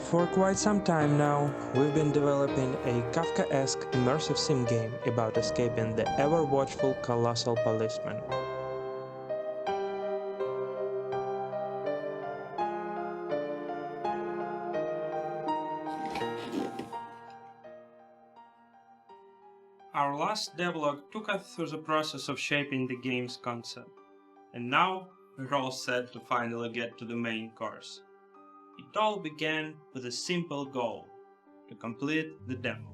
For quite some time now, we've been developing a Kafkaesque immersive sim game about escaping the ever-watchful colossal policeman. Our last devlog took us through the process of shaping the game's concept, and now we're all set to finally get to the main course. It all began with a simple goal: to complete the demo.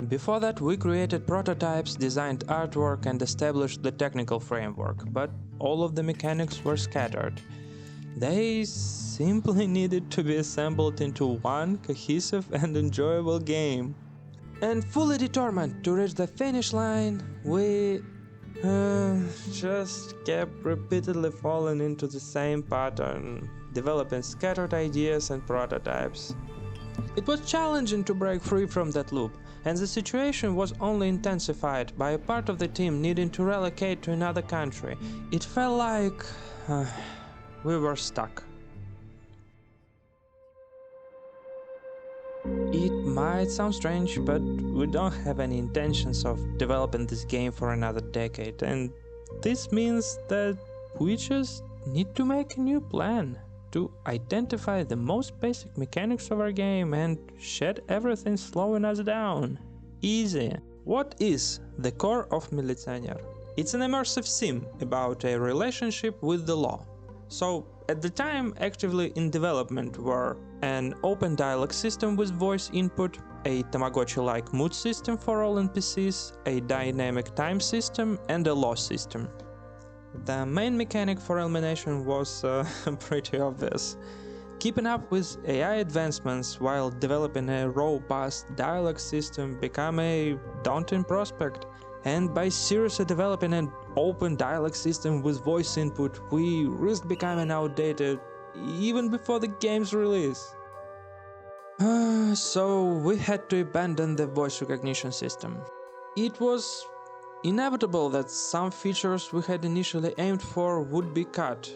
Before that, we created prototypes, designed artwork, and established the technical framework, but all of the mechanics were scattered. They simply needed to be assembled into one cohesive and enjoyable game. And fully determined to reach the finish line, we just kept repeatedly falling into the same pattern, developing scattered ideas and prototypes. It was challenging to break free from that loop, and the situation was only intensified by a part of the team needing to relocate to another country. It felt like we were stuck. It might sound strange, but we don't have any intentions of developing this game for another decade, and this means that we just need to make a new plan to identify the most basic mechanics of our game and shed everything slowing us down. Easy. What is the core of Militsioner? It's an immersive sim about a relationship with the law. So, at the time, actively in development were an open dialogue system with voice input, a Tamagotchi-like mood system for all NPCs, a dynamic time system, and a law system. The main mechanic for elimination was pretty obvious. Keeping up with AI advancements while developing a robust dialogue system became a daunting prospect, and by seriously developing an open dialogue system with voice input, we risked becoming outdated even before the game's release. So we had to abandon the voice recognition system. It was inevitable that some features we had initially aimed for would be cut.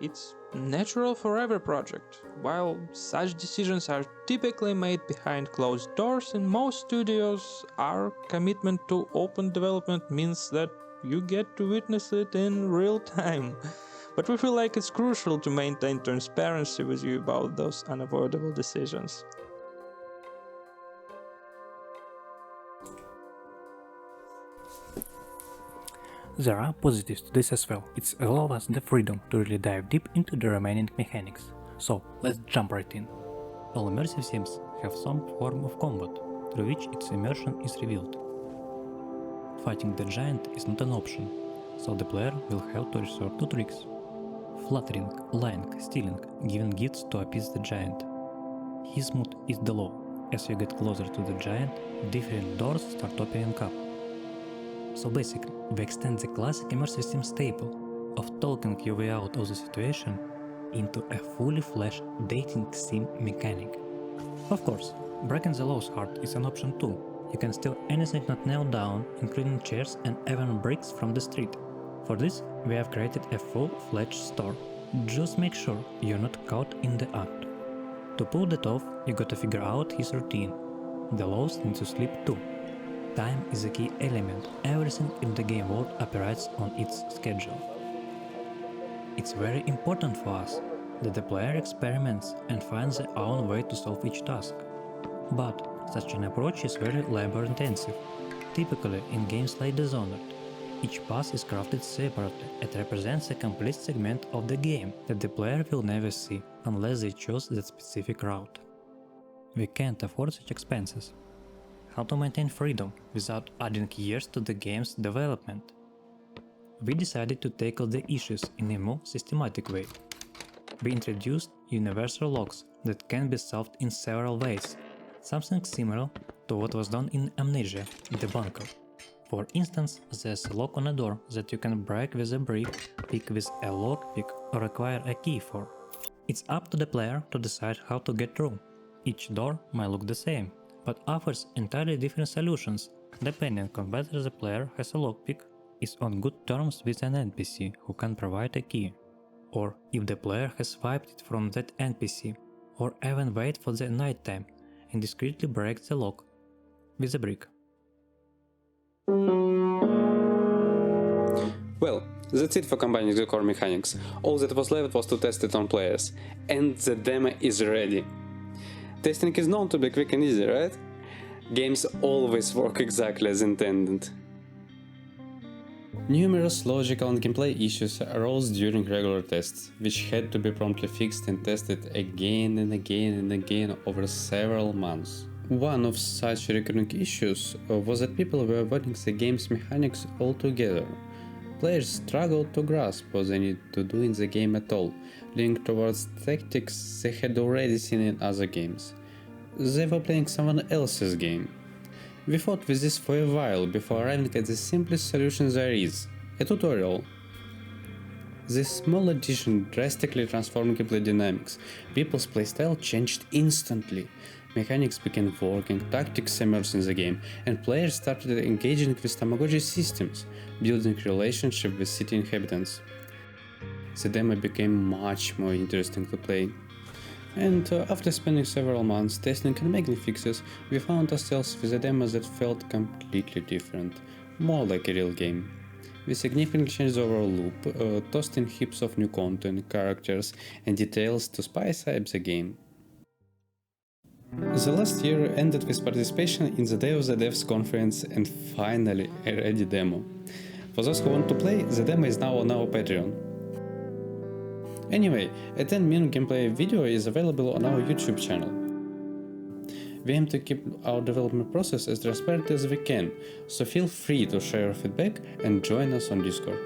It's natural for every project. While such decisions are typically made behind closed doors in most studios, our commitment to open development means that you get to witness it in real time. But we feel like it's crucial to maintain transparency with you about those unavoidable decisions. There are positives to this as well. It's allows us the freedom to really dive deep into the remaining mechanics. So let's jump right in. All immersive sims have some form of combat, through which its immersion is revealed. Fighting the giant is not an option, so the player will have to resort to tricks. Flattering, lying, stealing, giving gifts to appease the giant. His mood is the law. As you get closer to the giant, different doors start opening up. So basically, we extend the classic immersive sim staple of talking your way out of the situation into a fully fledged dating sim mechanic. Of course, breaking the laws hard is an option too. You can steal anything not nailed down, including chairs and even bricks from the street. For this, we have created a full-fledged store. Just make sure you're not caught in the act. To pull that off, you gotta figure out his routine. The laws need to sleep too. Time is a key element. Everything in the game world operates on its schedule. It's very important for us that the player experiments and finds their own way to solve each task. But such an approach is very labor-intensive. Typically, in games like Dishonored, each path is crafted separately and represents a complete segment of the game that the player will never see unless they choose that specific route. We can't afford such expenses. How to maintain freedom without adding years to the game's development? We decided to tackle the issues in a more systematic way. We introduced universal locks that can be solved in several ways, something similar to what was done in Amnesia, the bunker. For instance, there's a lock on a door that you can break with a brick, pick with a lockpick, or acquire a key for. It's up to the player to decide how to get through. Each door might look the same, but offers entirely different solutions, depending on whether the player has a lockpick, is on good terms with an NPC who can provide a key, or if the player has wiped it from that NPC, or even wait for the night time and discreetly break the lock with a brick. Well, that's it for combining the core mechanics. All that was left was to test it on players. And the demo is ready. Testing is known to be quick and easy, right? Games always work exactly as intended. Numerous logical and gameplay issues arose during regular tests, which had to be promptly fixed and tested again and again and again over several months. One of such recurring issues was that people were avoiding the game's mechanics altogether. Players struggled to grasp what they need to do in the game at all, leaning towards tactics they had already seen in other games. They were playing someone else's game. We fought with this for a while before arriving at the simplest solution there is, a tutorial. This small addition drastically transformed gameplay dynamics. People's playstyle changed instantly. Mechanics began working, tactics emerged in the game, and players started engaging with Tamagotchi systems, building relationship with city inhabitants. The demo became much more interesting to play. And after spending several months testing and making fixes, we found ourselves with a demo that felt completely different, more like a real game. We significantly changed the overall loop, tossed in heaps of new content, characters and details to spice up the game. The last year ended with participation in the Day of the Devs conference and finally a ready demo. For those who want to play, the demo is now on our Patreon. Anyway, a 10-minute gameplay video is available on our YouTube channel. We aim to keep our development process as transparent as we can, so feel free to share your feedback and join us on Discord.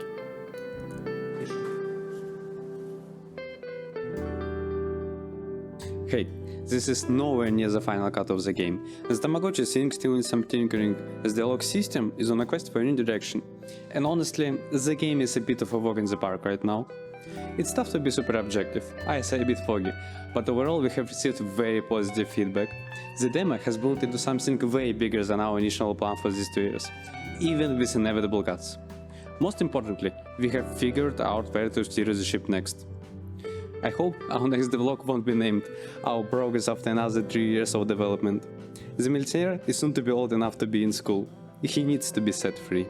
Hey, this is nowhere near the final cut of the game. The Tamagotchi thing still needs some tinkering, as the log system is on a quest for a new direction. And honestly, the game is a bit of a walk in the park right now. It's tough to be super objective, I say a bit foggy, but overall we have received very positive feedback. The demo has built into something way bigger than our initial plan for these 2 years, even with inevitable cuts. Most importantly, we have figured out where to steer the ship next. I hope our next vlog won't be named Our Progress After Another 3 Years of Development. The Militsioner is soon to be old enough to be in school. He needs to be set free.